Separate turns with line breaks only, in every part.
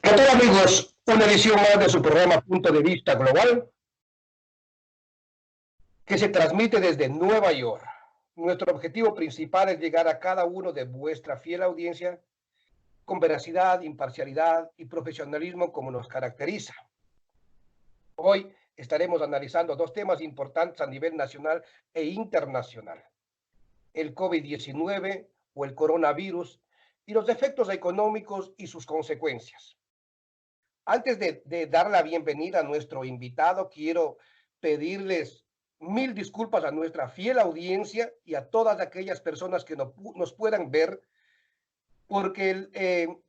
¿Qué tal, amigos? Una edición más de su programa Punto de Vista Global, que se transmite desde Nueva York. Nuestro objetivo principal es llegar a cada uno de vuestra fiel audiencia con veracidad, imparcialidad y profesionalismo como nos caracteriza. Hoy estaremos analizando dos temas importantes a nivel nacional e internacional: el COVID-19 o el coronavirus y los efectos económicos y sus consecuencias. Antes de dar la bienvenida a nuestro invitado, quiero pedirles mil disculpas a nuestra fiel audiencia y a todas aquellas personas que nos puedan ver, porque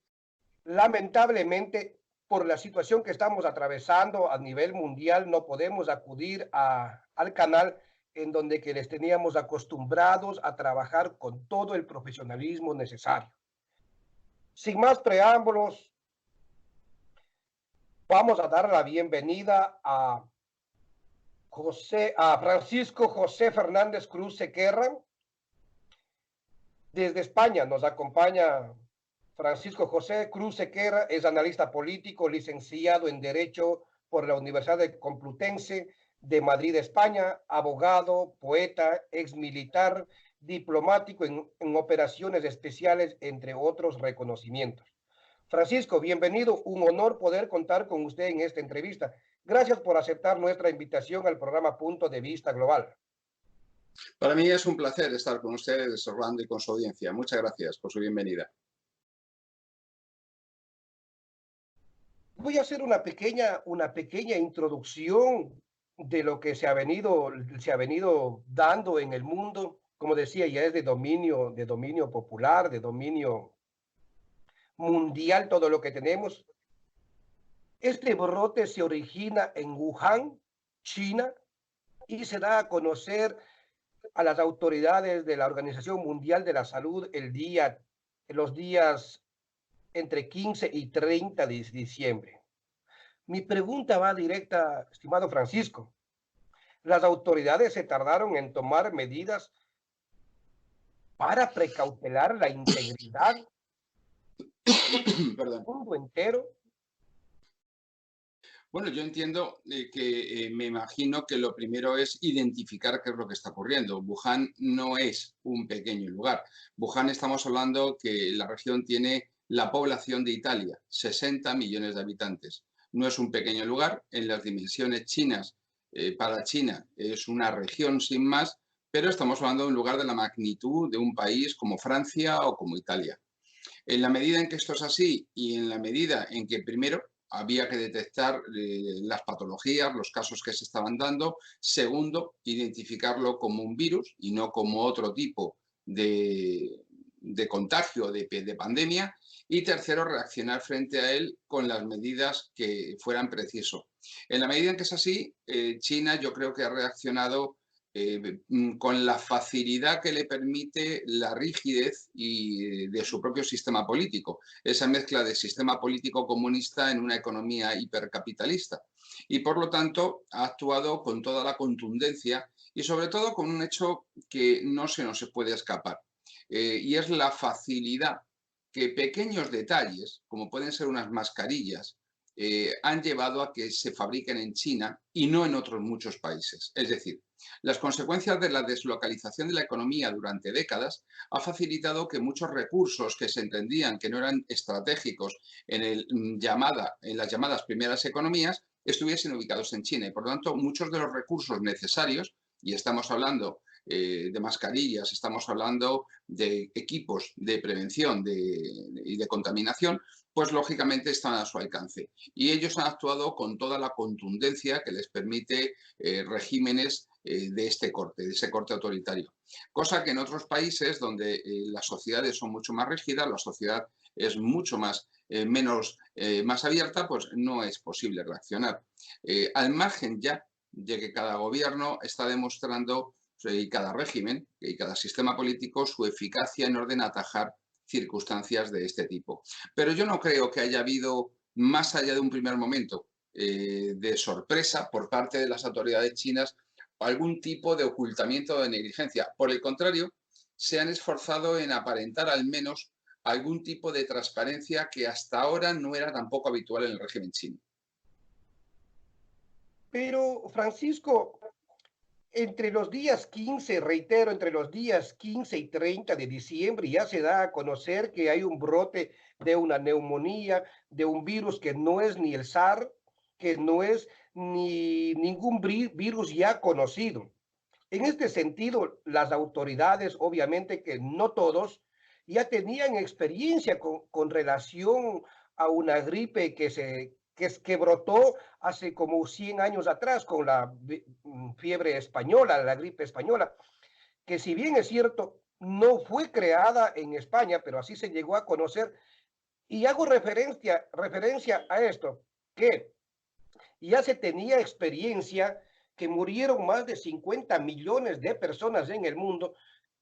lamentablemente por la situación que estamos atravesando a nivel mundial no podemos acudir al canal en donde que les teníamos acostumbrados a trabajar con todo el profesionalismo necesario. Sin más preámbulos, vamos a dar la bienvenida a Francisco José Fernández Cruz Sequerra. Desde España nos acompaña Francisco José Cruz Sequerra, es analista político, licenciado en Derecho por la Universidad Complutense de Madrid, España, abogado, poeta, exmilitar, diplomático en operaciones especiales, entre otros reconocimientos. Francisco, bienvenido. Un honor poder contar con usted en esta entrevista. Gracias por aceptar nuestra invitación al programa Punto de Vista Global.
Para mí es un placer estar con ustedes, Orlando, y con su audiencia. Muchas gracias por su bienvenida.
Voy a hacer una pequeña introducción de lo que se ha venido dando en el mundo. Como decía, ya es de dominio popular, de dominio mundial todo lo que tenemos. Este brote se origina en Wuhan, China, y se da a conocer a las autoridades de la Organización Mundial de la Salud en los días entre 15 y 30 de diciembre. Mi pregunta va directa, estimado Francisco. ¿Las autoridades se tardaron en tomar medidas para precautelar la integridad del mundo entero?
Bueno, yo entiendo me imagino que lo primero es identificar qué es lo que está ocurriendo. Wuhan no es un pequeño lugar. Wuhan, estamos hablando que la región tiene la población de Italia, 60 millones de habitantes. No es un pequeño lugar. En las dimensiones chinas, para China es una región sin más, pero estamos hablando de un lugar de la magnitud de un país como Francia o como Italia. En la medida en que esto es así y en la medida en que primero había que detectar las patologías, los casos que se estaban dando. Segundo, identificarlo como un virus y no como otro tipo de contagio, de pandemia. Y tercero, reaccionar frente a él con las medidas que fueran preciso. En la medida en que es así, China yo creo que ha reaccionado con la facilidad que le permite la rigidez de su propio sistema político, esa mezcla de sistema político comunista en una economía hipercapitalista. Y por lo tanto ha actuado con toda la contundencia y sobre todo con un hecho que no se nos puede escapar, y es la facilidad que pequeños detalles, como pueden ser unas mascarillas, han llevado a que se fabriquen en China y no en otros muchos países. Es decir, las consecuencias de la deslocalización de la economía durante décadas ha facilitado que muchos recursos que se entendían que no eran estratégicos en las llamadas primeras economías estuviesen ubicados en China. Y por lo tanto, muchos de los recursos necesarios, y estamos hablando de mascarillas, estamos hablando de equipos de prevención y de contaminación, pues lógicamente están a su alcance. Y ellos han actuado con toda la contundencia que les permite regímenes de ese corte autoritario. Cosa que en otros países donde las sociedades son mucho más rígidas, la sociedad es mucho más abierta, pues no es posible reaccionar. Al margen ya de que cada gobierno está demostrando, y cada régimen y cada sistema político, su eficacia en orden a atajar circunstancias de este tipo. Pero yo no creo que haya habido, más allá de un primer momento de sorpresa por parte de las autoridades chinas, algún tipo de ocultamiento o de negligencia. Por el contrario, se han esforzado en aparentar al menos algún tipo de transparencia que hasta ahora no era tampoco habitual en el régimen chino.
Pero, Francisco, entre los días 15, reitero, entre los días 15 y 30 de diciembre ya se da a conocer que hay un brote de una neumonía, de un virus que no es ni el SARS, que no es ni ningún virus ya conocido. En este sentido, las autoridades, obviamente que no todos, ya tenían experiencia con relación a una gripe que brotó hace como 100 años atrás con la fiebre española, la gripe española, que si bien es cierto, no fue creada en España, pero así se llegó a conocer. Y hago referencia a esto, que ya se tenía experiencia, que murieron más de 50 millones de personas en el mundo.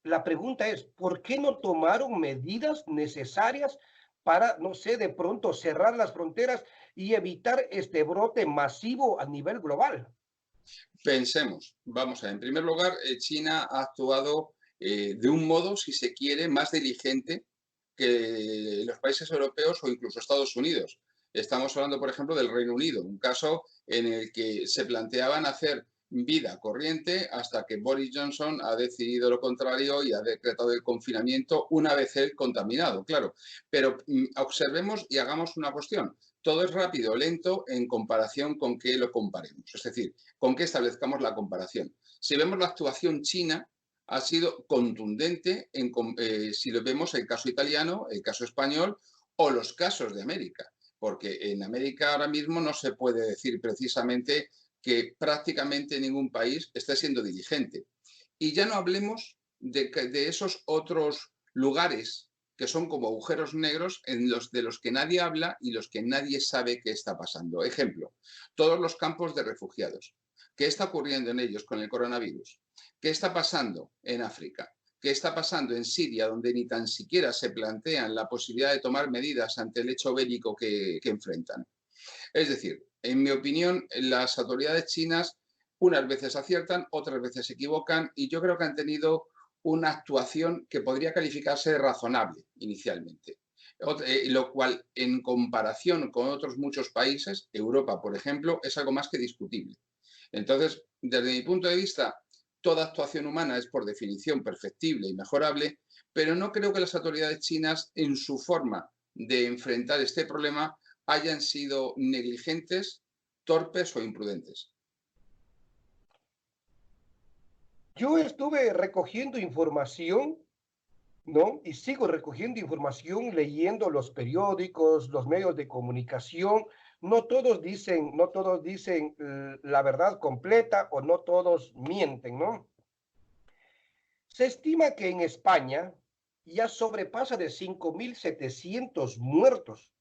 La pregunta es, ¿por qué no tomaron medidas necesarias para, no sé, de pronto cerrar las fronteras y evitar este brote masivo a nivel global?
Pensemos, vamos a ver, en primer lugar, China ha actuado de un modo, si se quiere, más diligente que los países europeos o incluso Estados Unidos. Estamos hablando, por ejemplo, del Reino Unido, un caso en el que se planteaban hacer vida corriente hasta que Boris Johnson ha decidido lo contrario y ha decretado el confinamiento una vez él contaminado, claro. Pero observemos y hagamos una cuestión. Todo es rápido o lento en comparación con qué lo comparemos. Es decir, con qué establezcamos la comparación. Si vemos la actuación china, ha sido contundente si lo vemos el caso italiano, el caso español o los casos de América. Porque en América ahora mismo no se puede decir precisamente que prácticamente ningún país esté siendo diligente. Y ya no hablemos de esos otros lugares que son como agujeros negros de los que nadie habla y los que nadie sabe qué está pasando. Ejemplo, todos los campos de refugiados. ¿Qué está ocurriendo en ellos con el coronavirus? ¿Qué está pasando en África? ¿Qué está pasando en Siria, donde ni tan siquiera se plantean la posibilidad de tomar medidas ante el hecho bélico que enfrentan? Es decir, en mi opinión, las autoridades chinas unas veces aciertan, otras veces se equivocan y yo creo que han tenido una actuación que podría calificarse de razonable inicialmente. Lo cual, en comparación con otros muchos países, Europa, por ejemplo, es algo más que discutible. Entonces, desde mi punto de vista, toda actuación humana es por definición perfectible y mejorable, pero no creo que las autoridades chinas, en su forma de enfrentar este problema, hayan sido negligentes, torpes o imprudentes.
Yo estuve recogiendo información, ¿no? Y sigo recogiendo información, leyendo los periódicos, los medios de comunicación. No todos dicen la verdad completa o no todos mienten, ¿no? Se estima que en España ya sobrepasa de 5.700 muertos.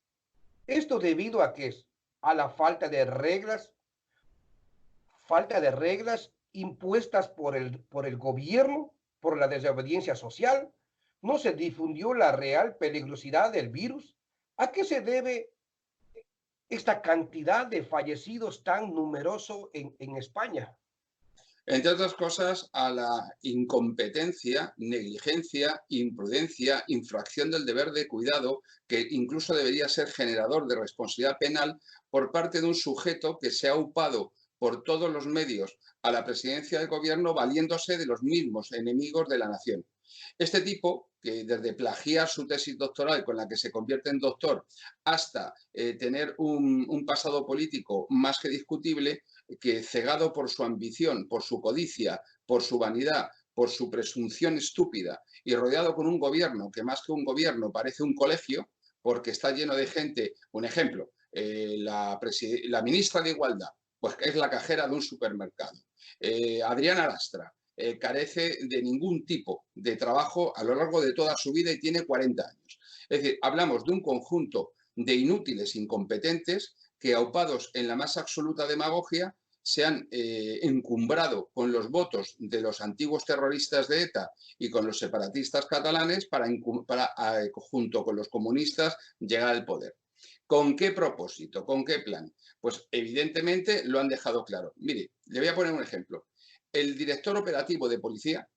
Esto debido a qué es? A la falta de reglas impuestas por el gobierno, por la desobediencia social. No se difundió la real peligrosidad del virus. ¿A qué se debe esta cantidad de fallecidos tan numeroso en España?
Entre otras cosas, a la incompetencia, negligencia, imprudencia, infracción del deber de cuidado, que incluso debería ser generador de responsabilidad penal por parte de un sujeto que se ha upado por todos los medios a la presidencia del gobierno valiéndose de los mismos enemigos de la nación. Este tipo, que desde plagiar su tesis doctoral con la que se convierte en doctor hasta tener un pasado político más que discutible, que cegado por su ambición, por su codicia, por su vanidad, por su presunción estúpida y rodeado con un gobierno que más que un gobierno parece un colegio, porque está lleno de gente, un ejemplo, la ministra de Igualdad, pues es la cajera de un supermercado. Adriana Lastra carece de ningún tipo de trabajo a lo largo de toda su vida y tiene 40 años. Es decir, hablamos de un conjunto de inútiles incompetentes que, aupados en la más absoluta demagogia, se han encumbrado con los votos de los antiguos terroristas de ETA y con los separatistas catalanes para junto con los comunistas, llegar al poder. ¿Con qué propósito? ¿Con qué plan? Pues evidentemente lo han dejado claro. Mire, le voy a poner un ejemplo. El director operativo de policía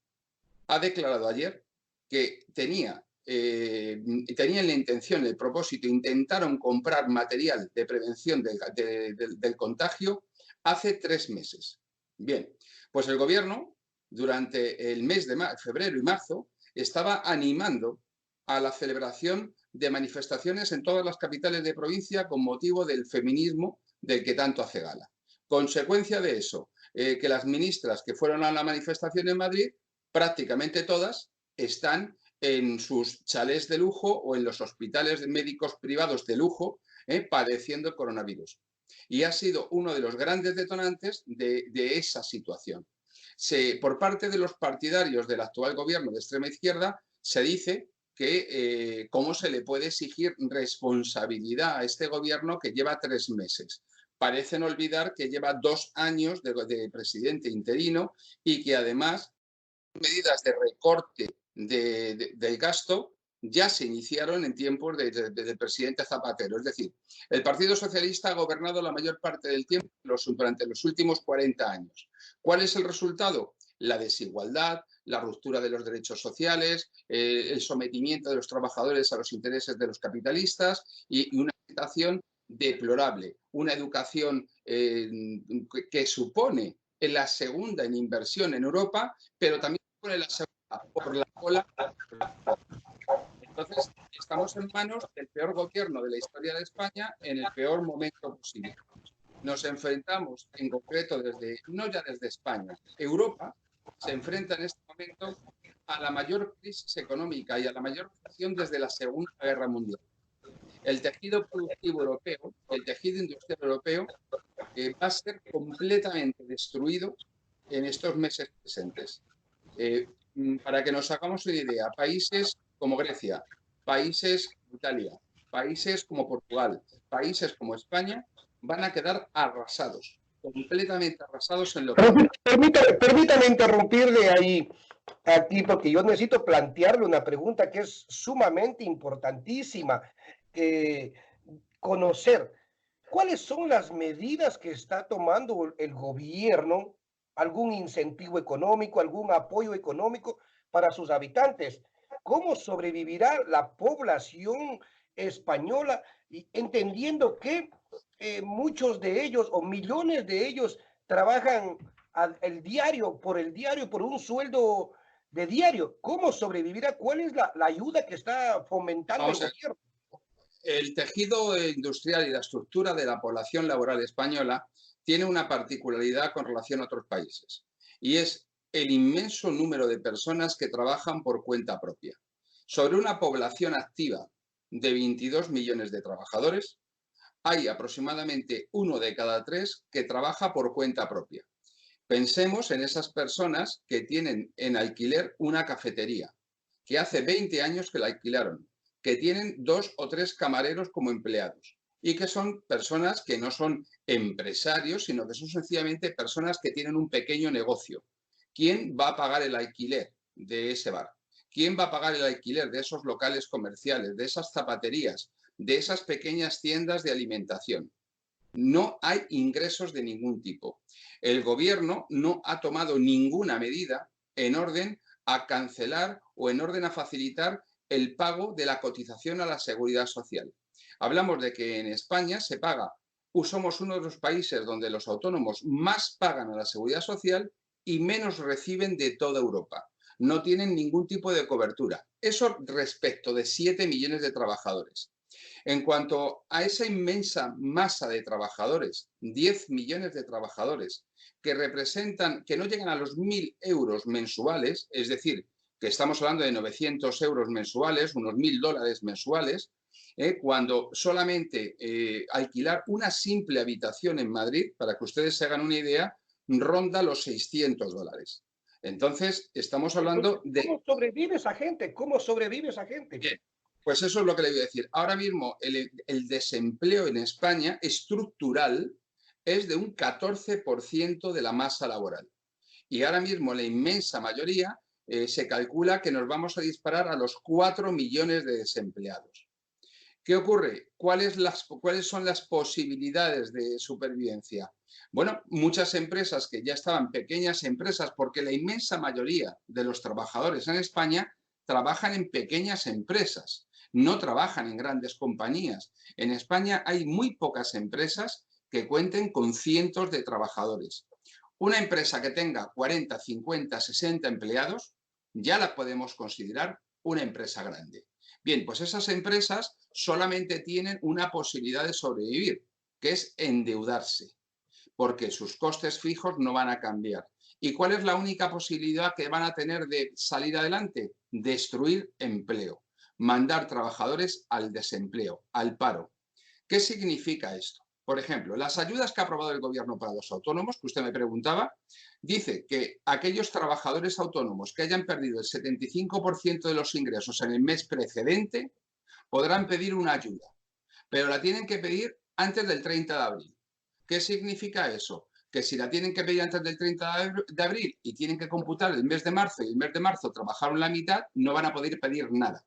ha declarado ayer que tenía tenían la intención, el propósito, intentaron comprar material de prevención del contagio hace 3 meses. Bien, pues el gobierno durante el mes de febrero y marzo estaba animando a la celebración de manifestaciones en todas las capitales de provincia con motivo del feminismo del que tanto hace gala. Consecuencia de eso, que las ministras que fueron a la manifestación en Madrid, prácticamente todas están en sus chalés de lujo o en los hospitales médicos privados de lujo, padeciendo el coronavirus. Y ha sido uno de los grandes detonantes de esa situación. Por parte de los partidarios del actual gobierno de extrema izquierda, se dice que cómo se le puede exigir responsabilidad a este gobierno que lleva 3 meses. Parecen olvidar que lleva 2 años de presidente interino y que además medidas de recorte del gasto ya se iniciaron en tiempos del presidente Zapatero. Es decir, el Partido Socialista ha gobernado la mayor parte del tiempo durante los últimos 40 años. ¿Cuál es el resultado? La desigualdad, la ruptura de los derechos sociales, el sometimiento de los trabajadores a los intereses de los capitalistas y una situación deplorable. Una educación que supone la segunda en inversión en Europa, pero también pone la segunda por la cola. Entonces, estamos en manos del peor gobierno de la historia de España en el peor momento posible. Nos enfrentamos, en concreto, no ya desde España, Europa se enfrenta en este momento a la mayor crisis económica y a la mayor recesión desde la Segunda Guerra Mundial. El tejido productivo europeo, el tejido industrial europeo, va a ser completamente destruido en estos meses presentes. Para que nos hagamos una idea, países como Grecia, países como Italia, países como Portugal, países como España van a quedar arrasados, completamente arrasados en lo que...
Permítame interrumpirle ahí, aquí, porque yo necesito plantearle una pregunta que es sumamente importantísima, conocer cuáles son las medidas que está tomando el gobierno, algún incentivo económico, algún apoyo económico para sus habitantes. ¿Cómo sobrevivirá la población española? Y entendiendo que muchos de ellos o millones de ellos trabajan el diario, por un sueldo de diario. ¿Cómo sobrevivirá? ¿Cuál es la ayuda que está fomentando el gobierno?
El tejido industrial y la estructura de la población laboral española tiene una particularidad con relación a otros países, y es el inmenso número de personas que trabajan por cuenta propia. Sobre una población activa de 22 millones de trabajadores, hay aproximadamente 1 de cada 3 que trabaja por cuenta propia. Pensemos en esas personas que tienen en alquiler una cafetería, que hace 20 años que la alquilaron, que tienen 2 o 3 camareros como empleados y que son personas que no son empresarios, sino que son sencillamente personas que tienen un pequeño negocio. ¿Quién va a pagar el alquiler de ese bar? ¿Quién va a pagar el alquiler de esos locales comerciales, de esas zapaterías, de esas pequeñas tiendas de alimentación? No hay ingresos de ningún tipo. El gobierno no ha tomado ninguna medida en orden a cancelar o en orden a facilitar el pago de la cotización a la seguridad social. Hablamos de que en España se paga, somos uno de los países donde los autónomos más pagan a la seguridad social y menos reciben de toda Europa. No tienen ningún tipo de cobertura. Eso respecto de 7 millones de trabajadores. En cuanto a esa inmensa masa de trabajadores, 10 millones de trabajadores, que representan, que no llegan a los 1.000 euros mensuales, es decir, que estamos hablando de 900 euros mensuales, unos $1.000 mensuales, cuando solamente alquilar una simple habitación en Madrid, para que ustedes se hagan una idea, ronda los $600. Entonces, estamos hablando de...
¿Cómo sobrevive esa gente? ¿Cómo sobrevive esa gente?
Bien, pues eso es lo que le voy a decir. Ahora mismo el desempleo en España estructural es de un 14% de la masa laboral. Y ahora mismo la inmensa mayoría se calcula que nos vamos a disparar a los 4 millones de desempleados. ¿Qué ocurre? ¿Cuáles son las posibilidades de supervivencia? Bueno, muchas empresas que ya estaban pequeñas empresas, porque la inmensa mayoría de los trabajadores en España trabajan en pequeñas empresas, no trabajan en grandes compañías. En España hay muy pocas empresas que cuenten con cientos de trabajadores. Una empresa que tenga 40, 50, 60 empleados, ya la podemos considerar una empresa grande. Bien, pues esas empresas solamente tienen una posibilidad de sobrevivir, que es endeudarse, porque sus costes fijos no van a cambiar. ¿Y cuál es la única posibilidad que van a tener de salir adelante? Destruir empleo, mandar trabajadores al desempleo, al paro. ¿Qué significa esto? Por ejemplo, las ayudas que ha aprobado el gobierno para los autónomos, que usted me preguntaba, dice que aquellos trabajadores autónomos que hayan perdido el 75% de los ingresos en el mes precedente podrán pedir una ayuda, pero la tienen que pedir antes del 30 de abril. ¿Qué significa eso? Que si la tienen que pedir antes del 30 de abril y tienen que computar el mes de marzo y el mes de marzo trabajaron la mitad, no van a poder pedir nada.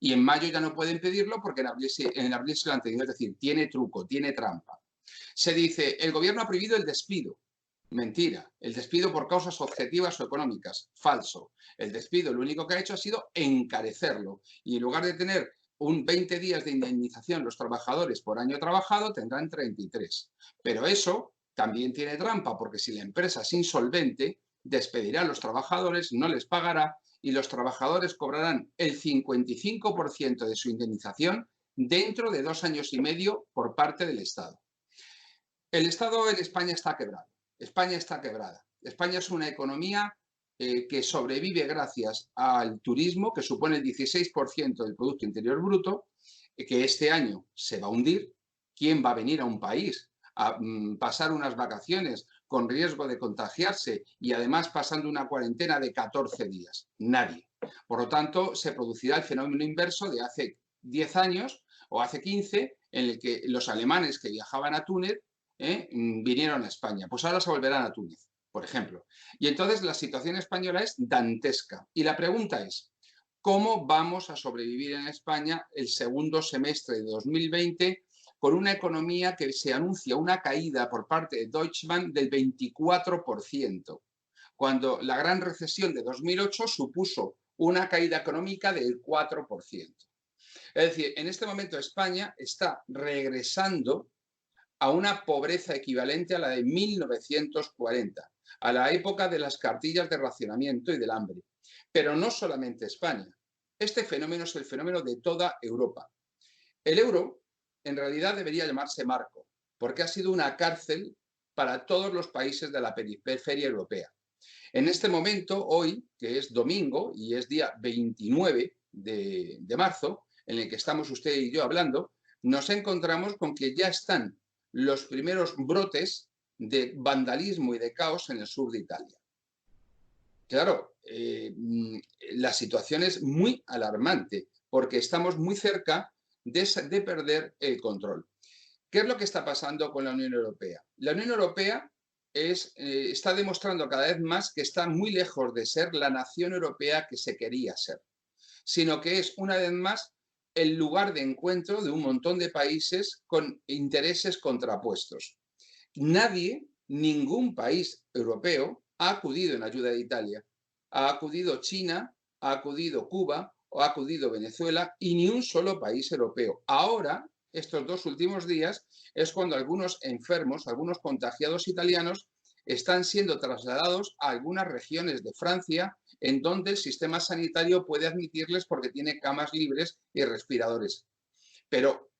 Y en mayo ya no pueden pedirlo porque en abril se lo han tenido. Es decir, tiene truco, tiene trampa. Se dice, el gobierno ha prohibido el despido. Mentira. El despido por causas objetivas o económicas. Falso. El despido lo único que ha hecho ha sido encarecerlo. Y en lugar de tener un 20 días de indemnización los trabajadores por año trabajado, tendrán 33. Pero eso también tiene trampa, porque si la empresa es insolvente, despedirá a los trabajadores, no les pagará y los trabajadores cobrarán el 55% de su indemnización dentro de 2 años y medio por parte del Estado. El Estado en España está quebrado. España está quebrada. España es una economía que sobrevive gracias al turismo, que supone el 16% del Producto Interior Bruto, que este año se va a hundir. ¿Quién va a venir a un país a pasar unas vacaciones con riesgo de contagiarse y además pasando una cuarentena de 14 días? Nadie. Por lo tanto, se producirá el fenómeno inverso de hace 10 años o hace 15, en el que los alemanes que viajaban a Túnez vinieron a España. Pues ahora se volverán a Túnez, por ejemplo. Y entonces la situación española es dantesca. Y la pregunta es, ¿cómo vamos a sobrevivir en España el segundo semestre de 2020 con una economía que se anuncia una caída por parte de Deutsche Bank del 24%, cuando la gran recesión de 2008 supuso una caída económica del 4%? Es decir, en este momento España está regresando a una pobreza equivalente a la de 1940, a la época de las cartillas de racionamiento y del hambre. Pero no solamente España. Este fenómeno es el fenómeno de toda Europa. El euro, en realidad, debería llamarse marco, porque ha sido una cárcel para todos los países de la periferia europea. En este momento, hoy, que es domingo y es día 29 de marzo, en el que estamos usted y yo hablando, nos encontramos con que ya están los primeros brotes de vandalismo y de caos en el sur de Italia. Claro, la situación es muy alarmante porque estamos muy cerca de perder el control. ¿Qué es lo que está pasando con la Unión Europea? La Unión Europea está demostrando cada vez más que está muy lejos de ser la nación europea que se quería ser, sino que es una vez más el lugar de encuentro de un montón de países con intereses contrapuestos. Nadie, ningún país europeo ha acudido en ayuda de Italia. Ha acudido China, ha acudido Cuba o ha acudido Venezuela y ni un solo país europeo. Ahora, estos 2 últimos días, es cuando algunos enfermos, algunos contagiados italianos están siendo trasladados a algunas regiones de Francia en donde el sistema sanitario puede admitirles porque tiene camas libres y respiradores. Pero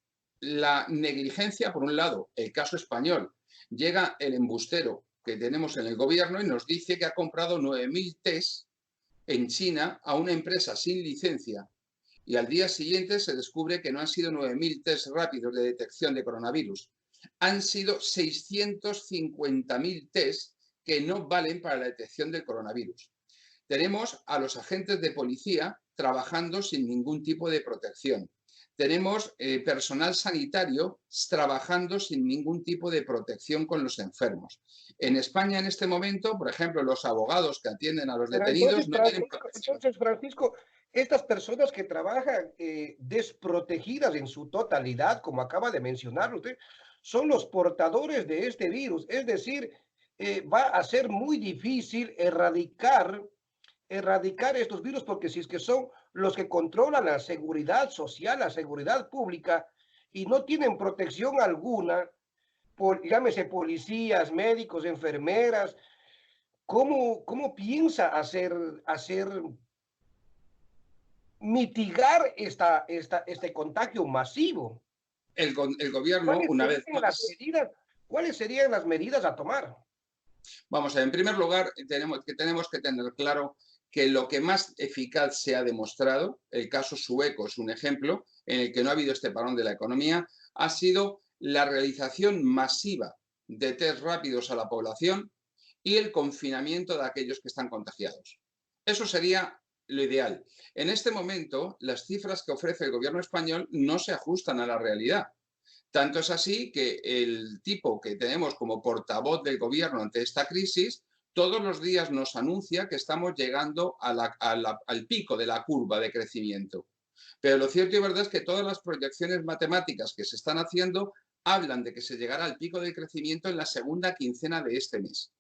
la negligencia, por un lado, el caso español, llega el embustero que tenemos en el gobierno y nos dice que ha comprado 9.000 test en China a una empresa sin licencia y al día siguiente se descubre que no han sido 9.000 test rápidos de detección de coronavirus, han sido 650.000 test que no valen para la detección del coronavirus. Tenemos a los agentes de policía trabajando sin ningún tipo de protección. Tenemos personal sanitario trabajando sin ningún tipo de protección con los enfermos. En España, en este momento, por ejemplo, los abogados que atienden a los detenidos no tienen protección.
Entonces, Francisco, estas personas que trabajan desprotegidas en su totalidad, como acaba de mencionar usted, son los portadores de este virus. Es decir, va a ser muy difícil erradicar estos virus, porque si es que son los que controlan la seguridad social, la seguridad pública, y no tienen protección alguna, llámese policías, médicos, enfermeras. ¿Cómo piensa hacer mitigar este contagio masivo?
El gobierno,
¿Cuáles
una vez
serían las
más,
medidas, ¿cuáles serían las medidas a tomar?
vamos a ver, en primer lugar, tenemos que tener claro que lo que más eficaz se ha demostrado, el caso sueco es un ejemplo en el que no ha habido este parón de la economía, ha sido la realización masiva de test rápidos a la población y el confinamiento de aquellos que están contagiados. Eso sería lo ideal. En este momento, las cifras que ofrece el gobierno español no se ajustan a la realidad. Tanto es así que el tipo que tenemos como portavoz del gobierno ante esta crisis todos los días nos anuncia que estamos llegando al pico de la curva de crecimiento. Pero lo cierto y verdad es que todas las proyecciones matemáticas que se están haciendo hablan de que se llegará al pico de crecimiento en la segunda quincena de este mes.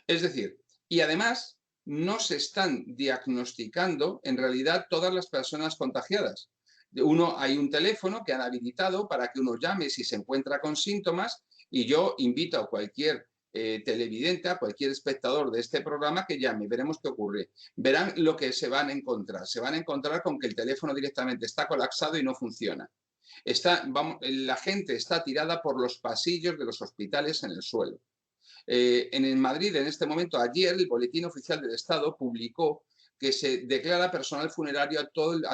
Es decir, y además no se están diagnosticando en realidad todas las personas contagiadas. Hay un teléfono que han habilitado para que uno llame si se encuentra con síntomas y yo invito a cualquier televidente, a cualquier espectador de este programa que llame, veremos qué ocurre. Verán lo que se van a encontrar. Se van a encontrar con que el teléfono directamente está colapsado y no funciona. La gente está tirada por los pasillos de los hospitales en el suelo. En Madrid, en este momento, ayer, el Boletín Oficial del Estado publicó que se declara personal funerario a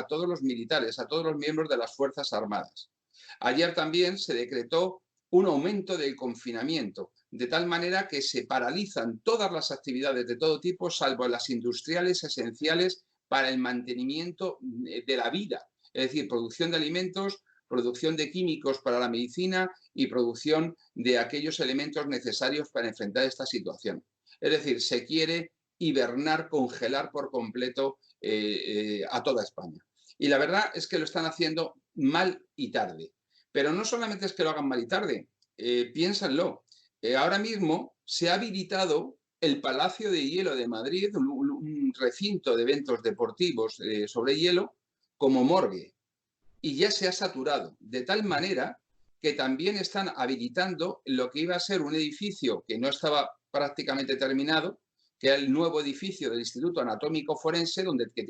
todos los militares, a todos los miembros de las Fuerzas Armadas. Ayer también se decretó un aumento del confinamiento, de tal manera que se paralizan todas las actividades de todo tipo, salvo las industriales esenciales para el mantenimiento de la vida, es decir, producción de alimentos, producción de químicos para la medicina y producción de aquellos elementos necesarios para enfrentar esta situación. Es decir, se quiere hibernar, congelar por completo a toda España. Y la verdad es que lo están haciendo mal y tarde. Pero no solamente es que lo hagan mal y tarde, piénsanlo. Ahora mismo se ha habilitado el Palacio de Hielo de Madrid, un recinto de eventos deportivos sobre hielo, como morgue. Y ya se ha saturado, de tal manera que también están habilitando lo que iba a ser un edificio que no estaba prácticamente terminado, que era el nuevo edificio del Instituto Anatómico Forense,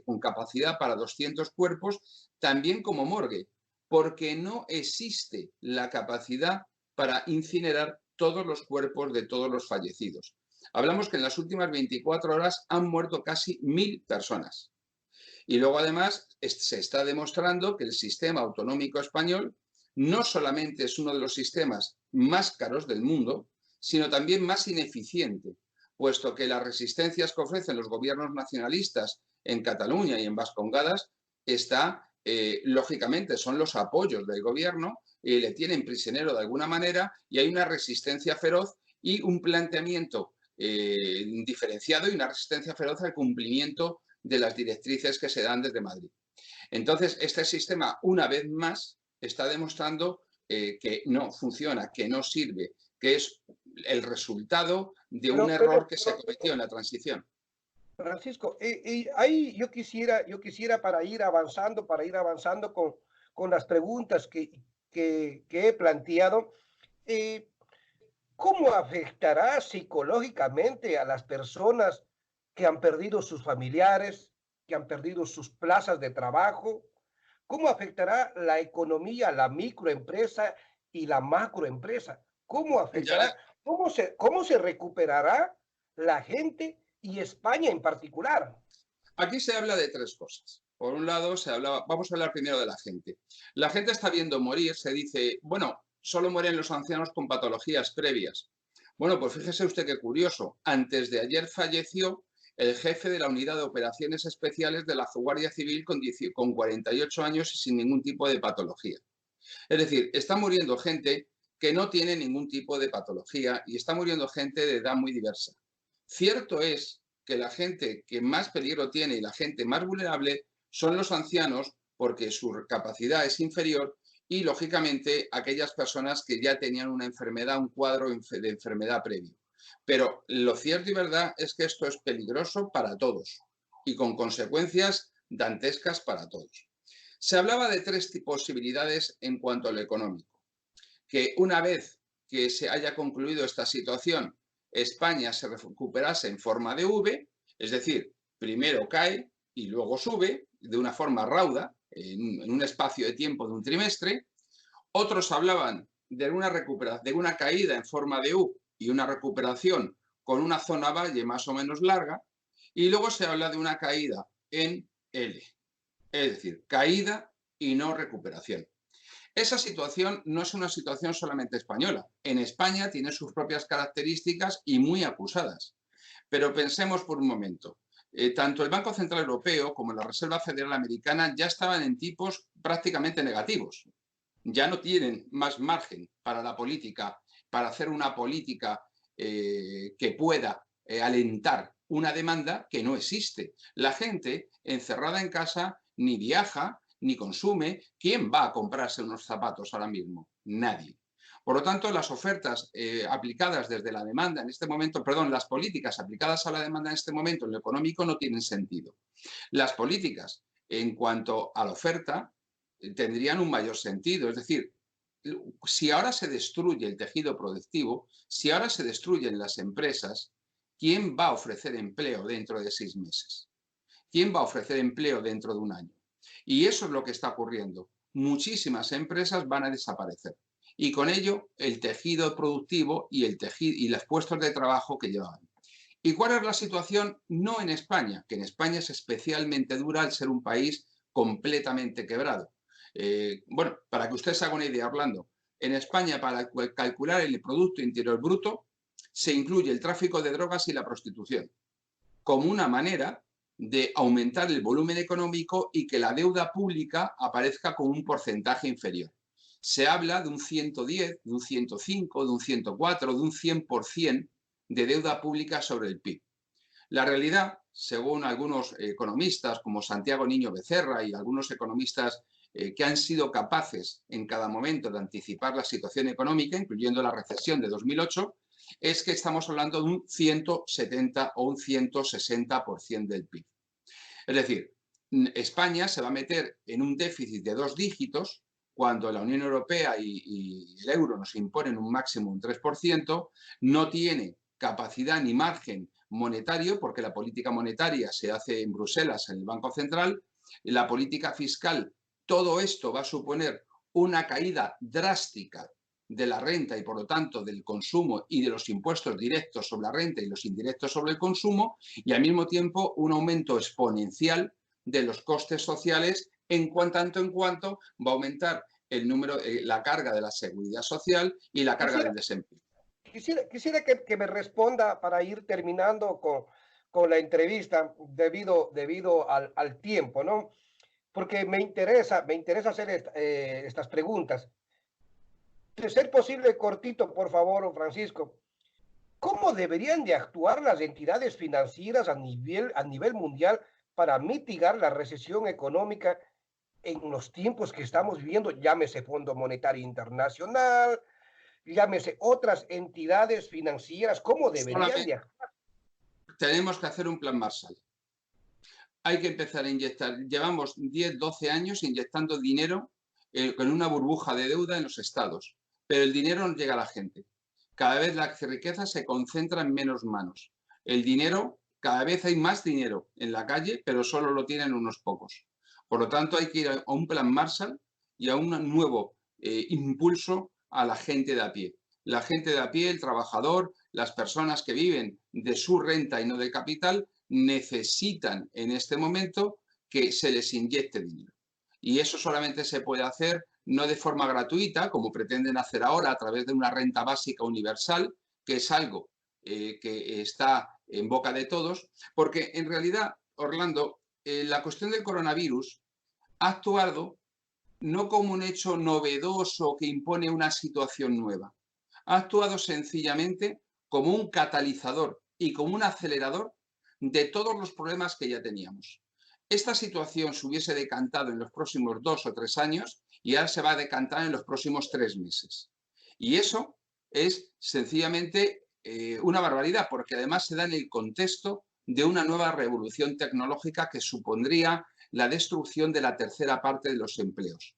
con capacidad para 200 cuerpos, también como morgue, porque no existe la capacidad para incinerar todos los cuerpos de todos los fallecidos. Hablamos que en las últimas 24 horas han muerto casi 1000 personas. Y luego, además, se está demostrando que el sistema autonómico español no solamente es uno de los sistemas más caros del mundo, sino también más ineficiente, puesto que las resistencias que ofrecen los gobiernos nacionalistas en Cataluña y en Vascongadas lógicamente, son los apoyos del gobierno y le tienen prisionero de alguna manera y hay una resistencia feroz y un planteamiento diferenciado y una resistencia feroz al cumplimiento de las directrices que se dan desde Madrid. Entonces, este sistema, una vez más, está demostrando que no funciona, que no sirve, que es el resultado de un error que se cometió en la transición.
Francisco, ahí yo quisiera para ir avanzando con las preguntas que he planteado, eh, ¿cómo afectará psicológicamente a las personas que han perdido sus familiares, que han perdido sus plazas de trabajo? ¿Cómo afectará la economía, la microempresa y la macroempresa? ¿Cómo
Ya les,
afectará? ¿Cómo se recuperará la gente y España en particular?
Aquí se habla de tres cosas. Por un lado, vamos a hablar primero de la gente. La gente está viendo morir, se dice, bueno, solo mueren los ancianos con patologías previas. Bueno, pues fíjese usted qué curioso. Antes de ayer falleció el jefe de la Unidad de Operaciones Especiales de la Guardia Civil con 48 años y sin ningún tipo de patología. Es decir, está muriendo gente que no tiene ningún tipo de patología y está muriendo gente de edad muy diversa. Cierto es que la gente que más peligro tiene y la gente más vulnerable son los ancianos porque su capacidad es inferior y, lógicamente, aquellas personas que ya tenían una enfermedad, un cuadro de enfermedad previo. Pero lo cierto y verdad es que esto es peligroso para todos y con consecuencias dantescas para todos. Se hablaba de tres posibilidades en cuanto a lo económico. Que una vez que se haya concluido esta situación, España se recuperase en forma de V, es decir, primero cae y luego sube de una forma rauda, en un espacio de tiempo de un trimestre. Otros hablaban de una recuperación, de una caída en forma de U y una recuperación con una zona valle más o menos larga. Y luego se habla de una caída en L, es decir, caída y no recuperación. Esa situación no es una situación solamente española. En España tiene sus propias características y muy acusadas. Pero pensemos por un momento. Tanto el Banco Central Europeo como la Reserva Federal Americana ya estaban en tipos prácticamente negativos. Ya no tienen más margen para la política, para hacer una política que pueda alentar una demanda que no existe. La gente encerrada en casa ni viaja, ni consume. ¿Quién va a comprarse unos zapatos ahora mismo? Nadie. Por lo tanto, las ofertas aplicadas desde la demanda en este momento, perdón, las políticas aplicadas a la demanda en este momento en lo económico no tienen sentido. Las políticas en cuanto a la oferta tendrían un mayor sentido. Es decir, si ahora se destruye el tejido productivo, si ahora se destruyen las empresas, ¿quién va a ofrecer empleo dentro de 6 meses? ¿Quién va a ofrecer empleo dentro de un año? Y eso es lo que está ocurriendo. Muchísimas empresas van a desaparecer. Y con ello el tejido productivo y los puestos de trabajo que llevaban. ¿Y cuál es la situación? No en España, que en España es especialmente dura al ser un país completamente quebrado. Bueno, para que usted se haga una idea, Orlando, en España para calcular el Producto Interior Bruto se incluye el tráfico de drogas y la prostitución como una manera de aumentar el volumen económico y que la deuda pública aparezca con un porcentaje inferior. Se habla de un 110, de un 105, de un 104, de un 100% de deuda pública sobre el PIB. La realidad, según algunos economistas como Santiago Niño Becerra y algunos economistas que han sido capaces en cada momento de anticipar la situación económica, incluyendo la recesión de 2008, es que estamos hablando de un 170 o un 160% del PIB. Es decir, España se va a meter en un déficit de 2 dígitos cuando la Unión Europea y el euro nos imponen un máximo un 3%, no tiene capacidad ni margen monetario, porque la política monetaria se hace en Bruselas, en el Banco Central, la política fiscal, todo esto va a suponer una caída drástica de la renta y, por lo tanto, del consumo y de los impuestos directos sobre la renta y los indirectos sobre el consumo, y al mismo tiempo un aumento exponencial de los costes sociales en cuanto va a aumentar el número, la carga de la seguridad social y la carga del desempleo.
Quisiera que me responda para ir terminando con la entrevista debido al tiempo, ¿no? Porque me interesa hacer estas preguntas. De ser posible, cortito, por favor, Francisco. ¿Cómo deberían de actuar las entidades financieras a nivel mundial para mitigar la recesión económica en los tiempos que estamos viviendo? Llámese Fondo Monetario Internacional, llámese otras entidades financieras, ¿cómo deberían de actuar?
Tenemos que hacer un plan Marshall. Hay que empezar a inyectar. Llevamos 10, 12 años inyectando dinero con una burbuja de deuda en los estados, pero el dinero no llega a la gente. Cada vez la riqueza se concentra en menos manos. El dinero, cada vez hay más dinero en la calle, pero solo lo tienen unos pocos. Por lo tanto, hay que ir a un plan Marshall y a un nuevo impulso a la gente de a pie. La gente de a pie, el trabajador, las personas que viven de su renta y no del capital, necesitan en este momento que se les inyecte dinero. Y eso solamente se puede hacer no de forma gratuita, como pretenden hacer ahora a través de una renta básica universal, que es algo que está en boca de todos, porque en realidad, Orlando, la cuestión del coronavirus ha actuado no como un hecho novedoso que impone una situación nueva, ha actuado sencillamente como un catalizador y como un acelerador de todos los problemas que ya teníamos. Esta situación se hubiese decantado en los próximos 2 o 3 años y ahora se va a decantar en los próximos 3 meses. Y eso es sencillamente una barbaridad, porque además se da en el contexto de una nueva revolución tecnológica que supondría la destrucción de la tercera parte de los empleos.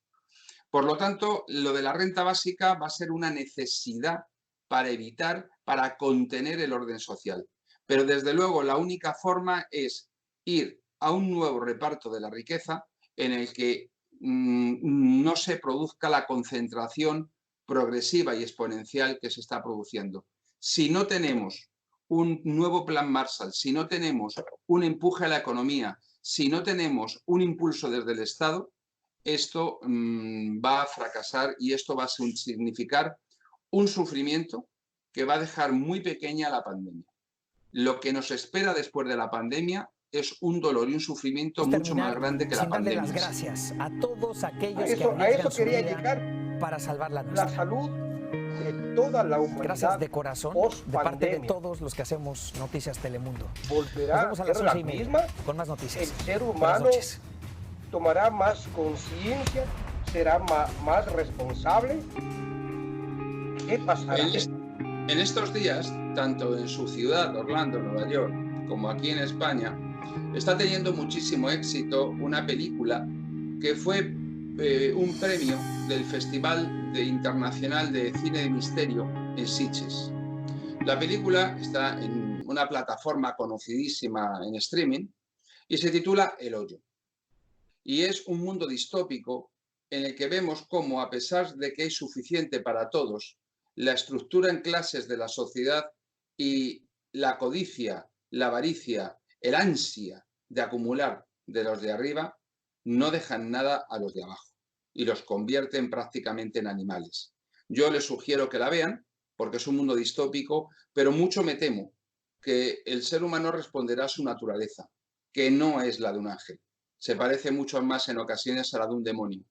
Por lo tanto, lo de la renta básica va a ser una necesidad para contener el orden social. Pero desde luego la única forma es ir a un nuevo reparto de la riqueza en el que no se produzca la concentración progresiva y exponencial que se está produciendo. Si no tenemos un nuevo plan Marshall, si no tenemos un empuje a la economía, si no tenemos un impulso desde el Estado, esto va a fracasar y esto va a significar un sufrimiento que va a dejar muy pequeña la pandemia. Lo que nos espera después de la pandemia es un dolor y un sufrimiento mucho más grande que la pandemia.
Sin darle las gracias a todos aquellos que arriesgan su vida para salvar la nuestra.
La salud de toda la humanidad.
Gracias de corazón, de parte de todos los que hacemos Noticias Telemundo.
Volverá
Nos vemos a las 11:30 con más noticias.
El ser humano tomará más conciencia, será más responsable. ¿Qué pasará?
En estos días, tanto en su ciudad, Orlando, Nueva York, como aquí en España, está teniendo muchísimo éxito una película que fue un premio del Festival Internacional de Cine de Misterio en Sitges. La película está en una plataforma conocidísima en streaming y se titula El Hoyo. Y es un mundo distópico en el que vemos cómo, a pesar de que hay suficiente para todos, la estructura en clases de la sociedad y la codicia, la avaricia, el ansia de acumular de los de arriba no dejan nada a los de abajo y los convierten prácticamente en animales. Yo les sugiero que la vean porque es un mundo distópico, pero mucho me temo que el ser humano responderá a su naturaleza, que no es la de un ángel. Se parece mucho más en ocasiones a la de un demonio.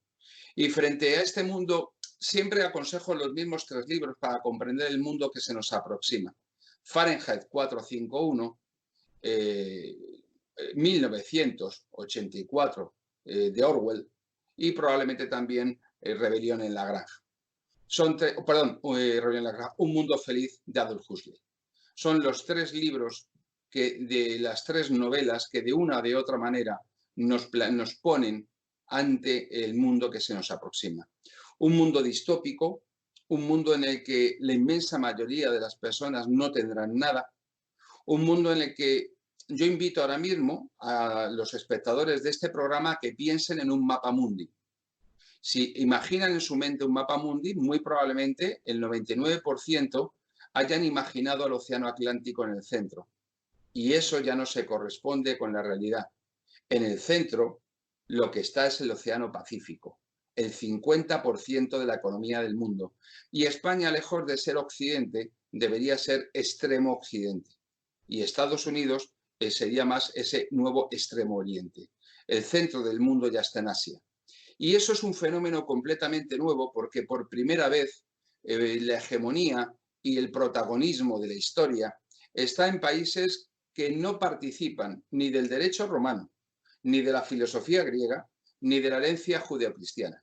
Y frente a este mundo, siempre aconsejo los mismos 3 libros para comprender el mundo que se nos aproxima. Fahrenheit 451, 1984 de Orwell y probablemente también Rebelión en la Granja. Rebelión en la Granja, Un mundo feliz de Aldous Huxley. Son los 3 libros de las 3 novelas que de una o de otra manera nos ponen ante el mundo que se nos aproxima. Un mundo distópico, un mundo en el que la inmensa mayoría de las personas no tendrán nada, un mundo en el que yo invito ahora mismo a los espectadores de este programa que piensen en un mapa mundi. Si imaginan en su mente un mapa mundi, muy probablemente el 99% hayan imaginado el Océano Atlántico en el centro. Y eso ya no se corresponde con la realidad. En el centro, lo que está es el Océano Pacífico, el 50% de la economía del mundo. Y España, lejos de ser Occidente, debería ser extremo Occidente. Y Estados Unidos sería más ese nuevo extremo Oriente. El centro del mundo ya está en Asia. Y eso es un fenómeno completamente nuevo porque por primera vez la hegemonía y el protagonismo de la historia está en países que no participan ni del derecho romano, ni de la filosofía griega, ni de la herencia judeocristiana.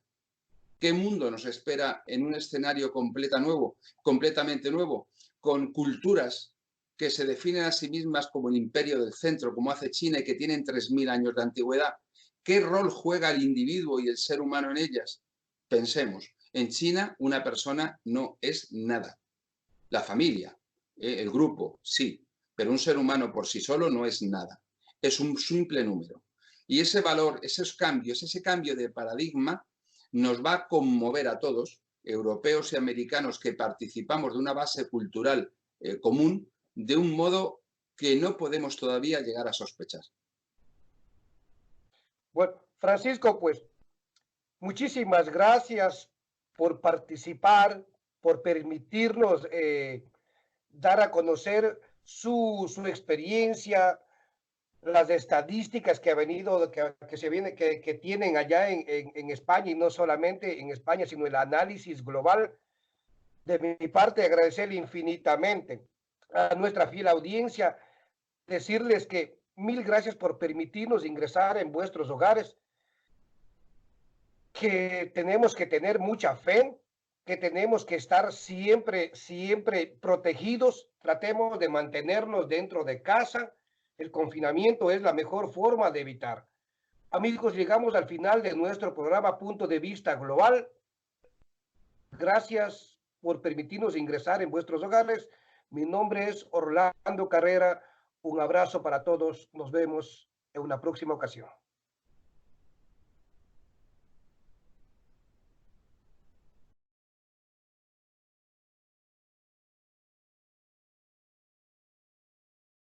¿Qué mundo nos espera en un escenario completamente nuevo, con culturas que se definen a sí mismas como el imperio del centro, como hace China y que tienen 3000 años de antigüedad? ¿Qué rol juega el individuo y el ser humano en ellas? Pensemos, en China una persona no es nada. La familia, el grupo, sí, pero un ser humano por sí solo no es nada. Es un simple número. Y ese valor, esos cambios, ese cambio de paradigma nos va a conmover a todos, europeos y americanos que participamos de una base cultural común, de un modo que no podemos todavía llegar a sospechar.
Bueno, Francisco, pues muchísimas gracias por participar, por permitirnos dar a conocer su experiencia, las estadísticas que ha venido, que tienen allá en España, y no solamente en España, sino el análisis global. De mi parte, agradecerle infinitamente a nuestra fiel audiencia, decirles que 1000 gracias por permitirnos ingresar en vuestros hogares, que tenemos que tener mucha fe, que tenemos que estar siempre protegidos, tratemos de mantenernos dentro de casa. El confinamiento es la mejor forma de evitar. Amigos, llegamos al final de nuestro programa Punto de Vista Global. Gracias por permitirnos ingresar en vuestros hogares. Mi nombre es Orlando Carrera. Un abrazo para todos. Nos vemos en una próxima ocasión.